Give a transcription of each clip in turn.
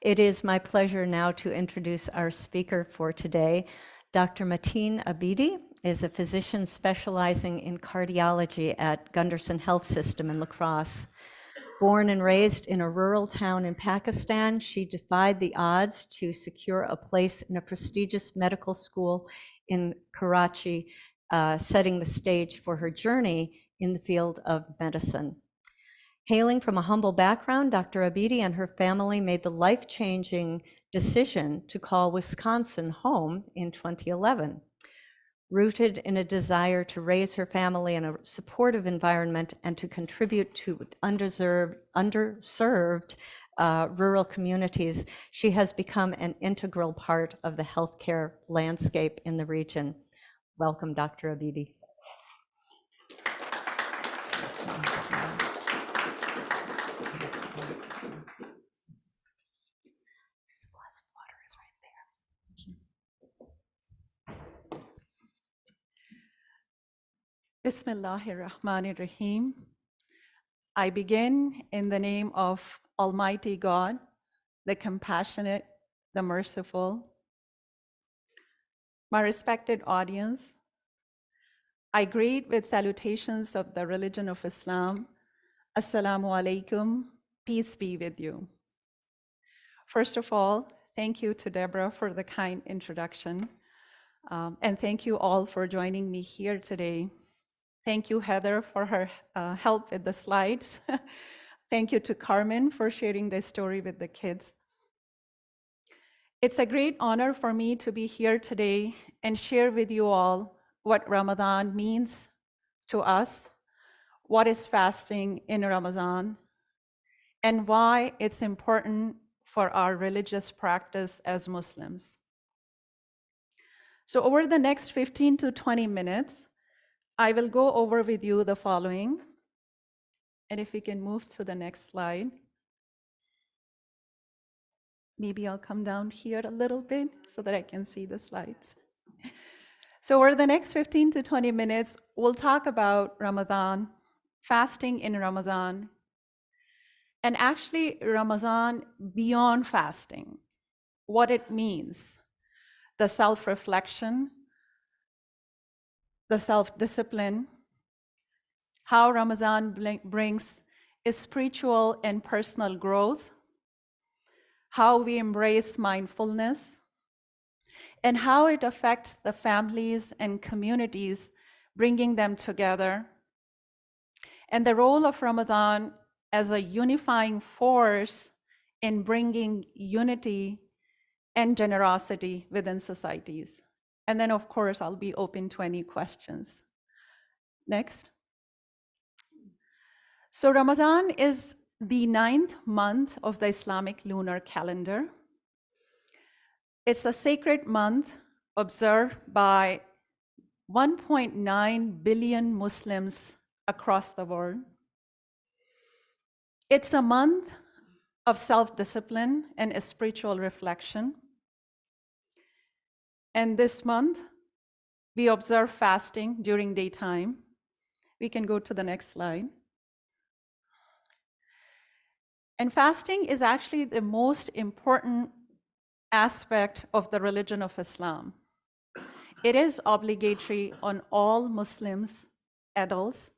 It is my pleasure now to introduce our speaker for today. Dr. Mateen Abidi is a physician specializing in cardiology at Gundersen Health System in Crosse. Born and raised in a rural town in Pakistan, she defied the odds to secure a place in a prestigious medical school in Karachi, setting the stage for her journey in the field of medicine. Hailing from a humble background, Dr. Abidi and her family made the life-changing decision to call Wisconsin home in 2011. Rooted in a desire to raise her family in a supportive environment and to contribute to underserved rural communities, she has become an integral part of the healthcare landscape in the region. Welcome, Dr. Abidi. Bismillahirrahmanirrahim. I begin in the name of Almighty God, the compassionate, the merciful. My respected audience, I greet with salutations of the religion of Islam. Assalamu alaikum, peace be with you. First of all, thank you to Deborah for the kind introduction. And thank you all for joining me here today. Thank you, Heather, for her help with the slides. Thank you to Carmen for sharing the story with the kids. It's a great honor for me to be here today and share with you all what Ramadan means to us, what is fasting in Ramadan, and why it's important for our religious practice as Muslims. So over the next 15 to 20 minutes, I will go over with you the following. And if we can move to the next slide. Maybe I'll come down here a little bit so that I can see the slides. So over the next 15 to 20 minutes, we'll talk about Ramadan, fasting in Ramadan, and actually Ramadan beyond fasting, what it means, the self-reflection, the self-discipline, how Ramadan brings a spiritual and personal growth, how we embrace mindfulness, and how it affects the families and communities, bringing them together, and the role of Ramadan as a unifying force in bringing unity and generosity within societies. And then, of course, I'll be open to any questions. Next. So Ramadan is the 9th month of the Islamic lunar calendar. It's a sacred month observed by 1.9 billion Muslims across the world. It's a month of self-discipline and a spiritual reflection. And this month, we observe fasting during daytime. We can go to the next slide. And fasting is actually the most important aspect of the religion of Islam. It is obligatory on all Muslims, adults,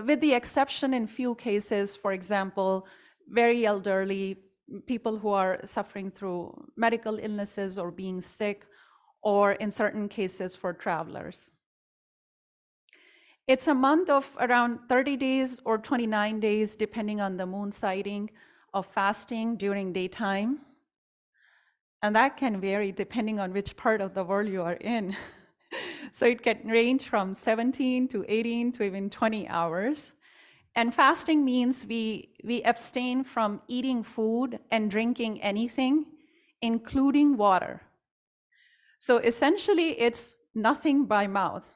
with the exception in few cases, for example, very elderly, people who are suffering through medical illnesses or being sick, or in certain cases for travelers. It's a month of around 30 days or 29 days, depending on the moon sighting, of fasting during daytime. And that can vary depending on which part of the world you are in. So it can range from 17 to 18 to even 20 hours. And fasting means we abstain from eating food and drinking anything, including water. So essentially, it's nothing by mouth,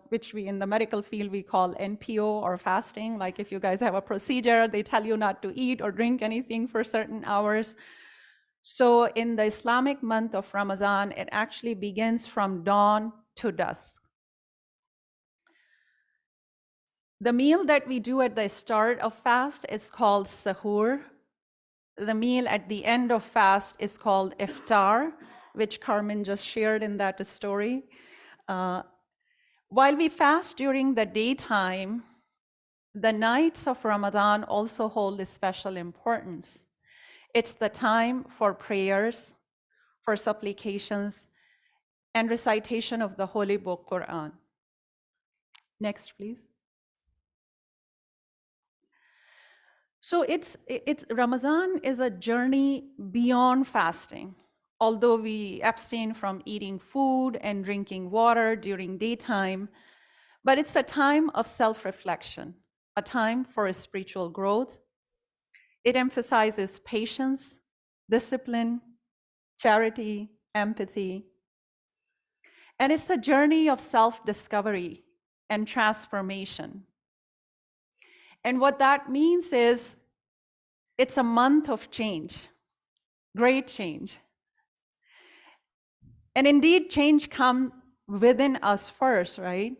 which we in the medical field, we call NPO or fasting. Like if you guys have a procedure, they tell you not to eat or drink anything for certain hours. So in the Islamic month of Ramadan, it actually begins from dawn to dusk. The meal that we do at the start of fast is called sahur. the meal at the end of fast is called iftar, which Carmen just shared in that story. While we fast during the daytime, the nights of Ramadan also hold a special importance. It's the time for prayers, for supplications, and recitation of the Holy Book, Quran. Next, please. So it's Ramadan is a journey beyond fasting. Although we abstain from eating food and drinking water during daytime, but it's a time of self-reflection, a time for a spiritual growth. It emphasizes patience, discipline, charity, empathy. And it's a journey of self-discovery and transformation. And what that means is it's a month of change, great change. And indeed, change comes within us first, right?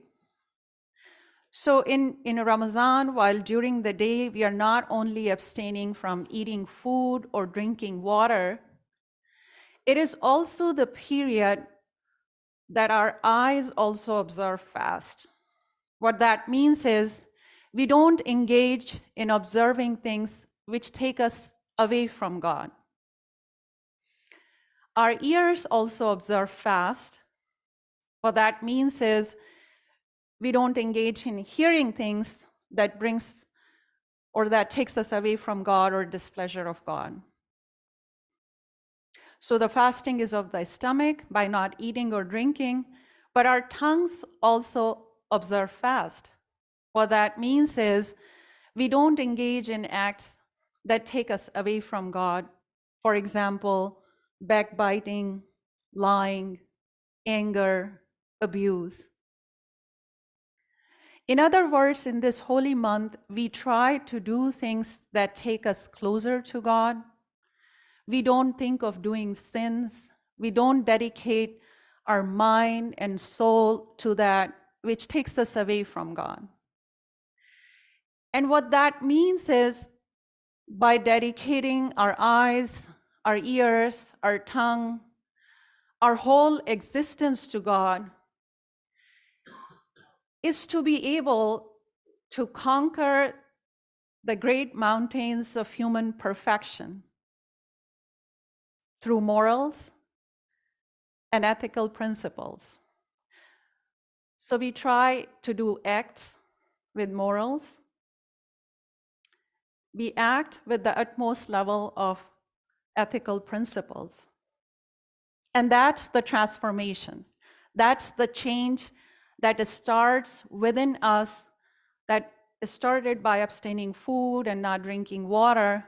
So in Ramadan, while during the day we are not only abstaining from eating food or drinking water, it is also the period that our eyes also observe fast. What that means is we don't engage in observing things which take us away from God. Our ears also observe fast. What that means is we don't engage in hearing things that brings or that takes us away from God or displeasure of God. So the fasting is of the stomach by not eating or drinking, but our tongues also observe fast. What that means is we don't engage in acts that take us away from God. For example, backbiting, lying, anger, abuse. In other words, in this holy month, we try to do things that take us closer to God. We don't think of doing sins. We don't dedicate our mind and soul to that which takes us away from God. And what that means is by dedicating our eyes, our ears, our tongue, our whole existence to God, is to be able to conquer the great mountains of human perfection through morals and ethical principles. So we try to do acts with morals. We act with the utmost level of ethical principles. And that's the transformation. That's the change that starts within us, that is started by abstaining food and not drinking water,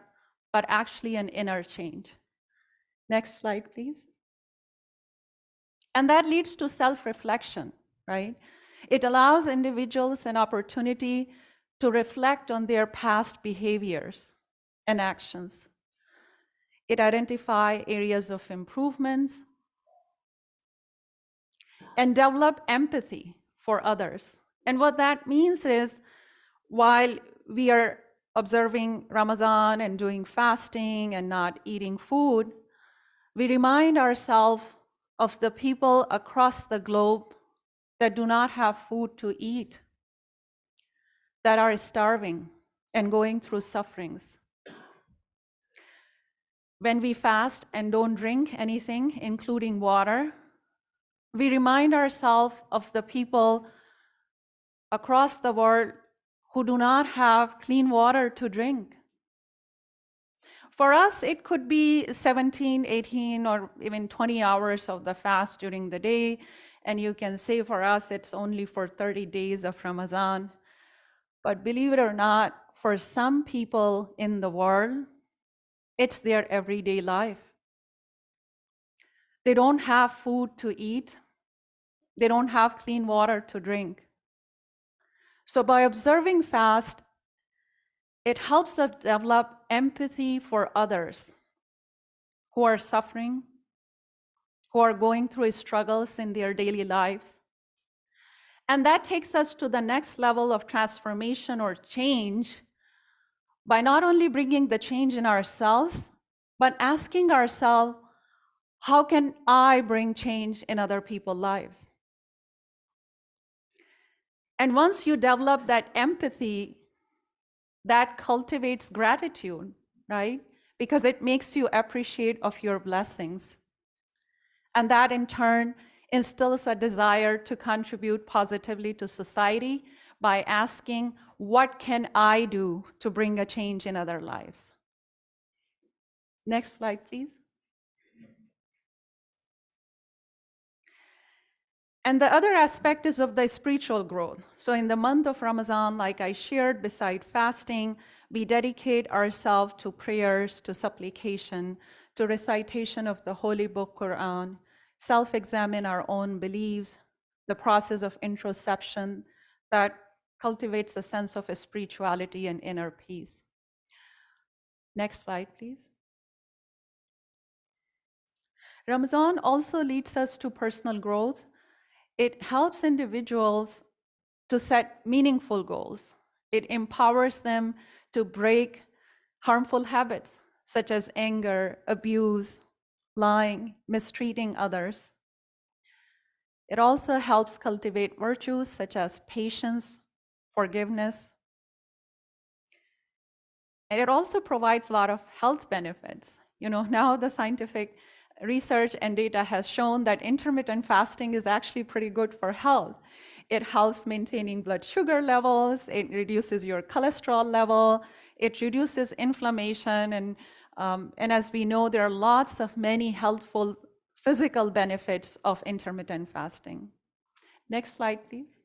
but actually an inner change. Next slide, please. And that leads to self-reflection, right? It allows individuals an opportunity to reflect on their past behaviors and actions. It identifies areas of improvements and develop empathy for others. And what that means is, while we are observing Ramadan and doing fasting and not eating food, we remind ourselves of the people across the globe that do not have food to eat, that are starving and going through sufferings. When we fast and don't drink anything, including water, we remind ourselves of the people across the world who do not have clean water to drink. For us, it could be 17, 18, or even 20 hours of the fast during the day. And you can say for us, it's only for 30 days of Ramadan. But believe it or not, for some people in the world, it's their everyday life. They don't have food to eat. They don't have clean water to drink. So by observing fast, it helps us develop empathy for others who are suffering, who are going through struggles in their daily lives. And that takes us to the next level of transformation or change by not only bringing the change in ourselves, but asking ourselves, how can I bring change in other people's lives? And once you develop that empathy, that cultivates gratitude, right? Because it makes you appreciate of your blessings. And that in turn instills a desire to contribute positively to society by asking, what can I do to bring a change in other lives? Next slide, please. And the other aspect is of the spiritual growth. So in the month of Ramadan, like I shared, beside fasting, we dedicate ourselves to prayers, to supplication, to recitation of the Holy Book Quran, self-examine our own beliefs, the process of introspection that cultivates a sense of a spirituality and inner peace. Next slide, please. Ramadan also leads us to personal growth. It helps individuals to set meaningful goals. It empowers them to break harmful habits such as anger, abuse, lying, mistreating others. It also helps cultivate virtues such as patience, forgiveness. And it also provides a lot of health benefits. You know, now the scientific research and data has shown that intermittent fasting is actually pretty good for health. It helps maintaining blood sugar levels, it reduces your cholesterol level, it reduces inflammation, and as we know, there are lots of many healthful physical benefits of intermittent fasting. Next slide, please.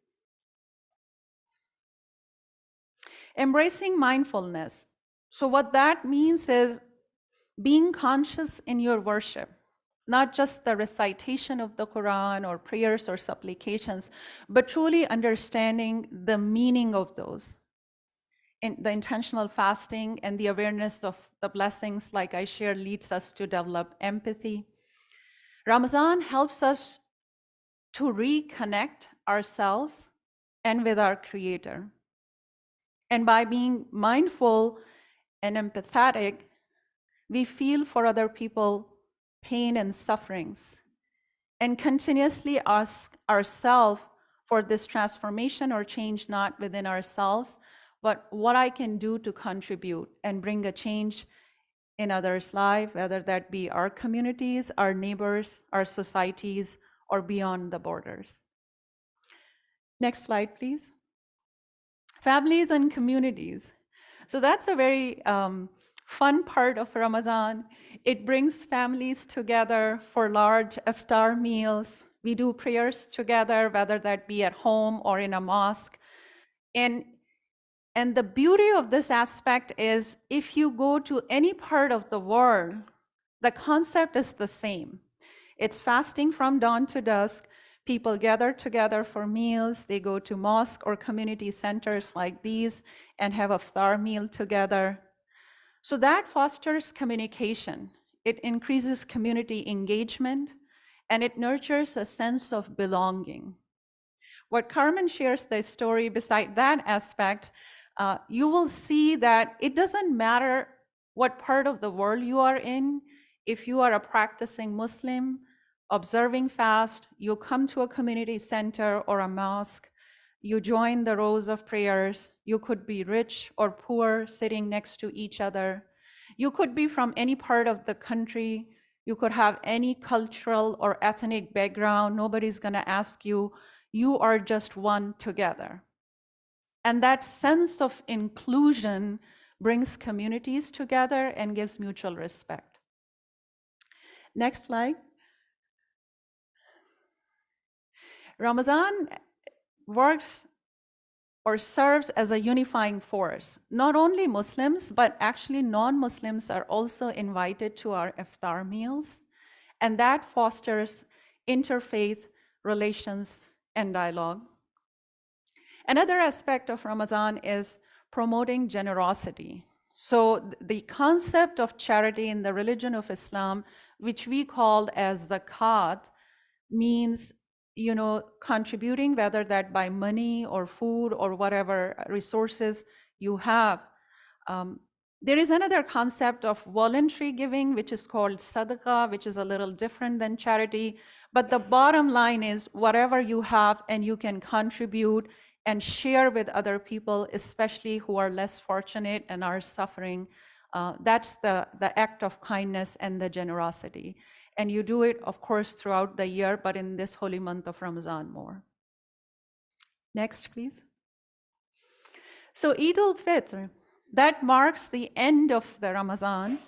Embracing mindfulness. So what that means is being conscious in your worship, not just the recitation of the Quran or prayers or supplications, but truly understanding the meaning of those. In the intentional fasting and the awareness of the blessings, like I shared, leads us to develop empathy. Ramadan helps us to reconnect ourselves and with our Creator. And by being mindful and empathetic, we feel for other people's pain and sufferings and continuously ask ourselves for this transformation or change, not within ourselves, but what I can do to contribute and bring a change in others' life, whether that be our communities, our neighbors, our societies, or beyond the borders. Next slide, please. Families and communities. So that's a very fun part of Ramadan. It brings families together for large iftar meals. We do prayers together, whether that be at home or in a mosque. And the beauty of this aspect is if you go to any part of the world, the concept is the same. It's fasting from dawn to dusk. People gather together for meals. They go to mosque or community centers like these and have a iftar meal together. So that fosters communication. It increases community engagement, and it nurtures a sense of belonging. What Carmen shares the story beside that aspect, you will see that it doesn't matter what part of the world you are in. If you are a practicing Muslim, observing fast, you come to a community center or a mosque, you join the rows of prayers. You could be rich or poor, sitting next to each other. You could be from any part of the country. You could have any cultural or ethnic background. Nobody's going to ask you. You are just one together. And that sense of inclusion brings communities together and gives mutual respect. Next slide. Ramadan works or serves as a unifying force. Not only Muslims, but actually non-Muslims are also invited to our iftar meals, and that fosters interfaith relations and dialogue. Another aspect of Ramadan is promoting generosity. So the concept of charity in the religion of Islam, which we call as zakat, means contributing, whether that by money or food or whatever resources you have. There is another concept of voluntary giving, which is called sadaqah, which is a little different than charity. But the bottom line is whatever you have and you can contribute and share with other people, especially who are less fortunate and are suffering. That's the act of kindness and the generosity. And you do it, of course, throughout the year, but in this holy month of Ramadan more. Next, please. So Eid al-Fitr, that marks the end of the Ramadan.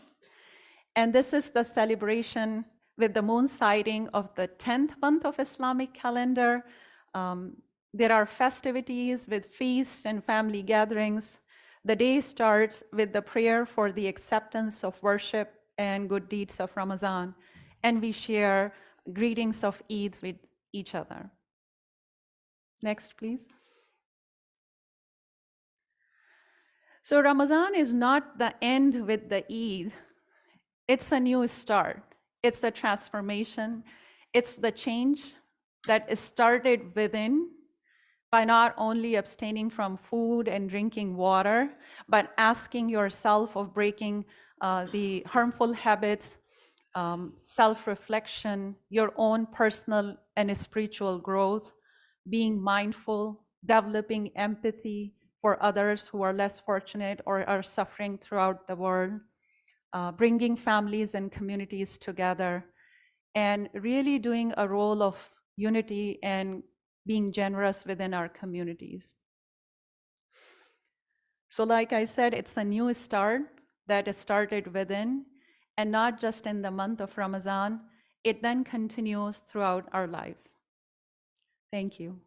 And this is the celebration with the moon sighting of the 10th month of Islamic calendar. There are festivities with feasts and family gatherings. The day starts with the prayer for the acceptance of worship and good deeds of Ramadan. And we share greetings of Eid with each other. Next, please. So Ramadan is not the end with the Eid. It's a new start. It's a transformation. It's the change that is started within by not only abstaining from food and drinking water, but asking yourself of breaking the harmful habits, self-reflection, your own personal and spiritual growth, being mindful, developing empathy for others who are less fortunate or are suffering throughout the world, bringing families and communities together, and really doing a role of unity and being generous within our communities. So like I said, it's a new start that is started within, and not just in the month of Ramadan. It then continues throughout our lives. Thank you.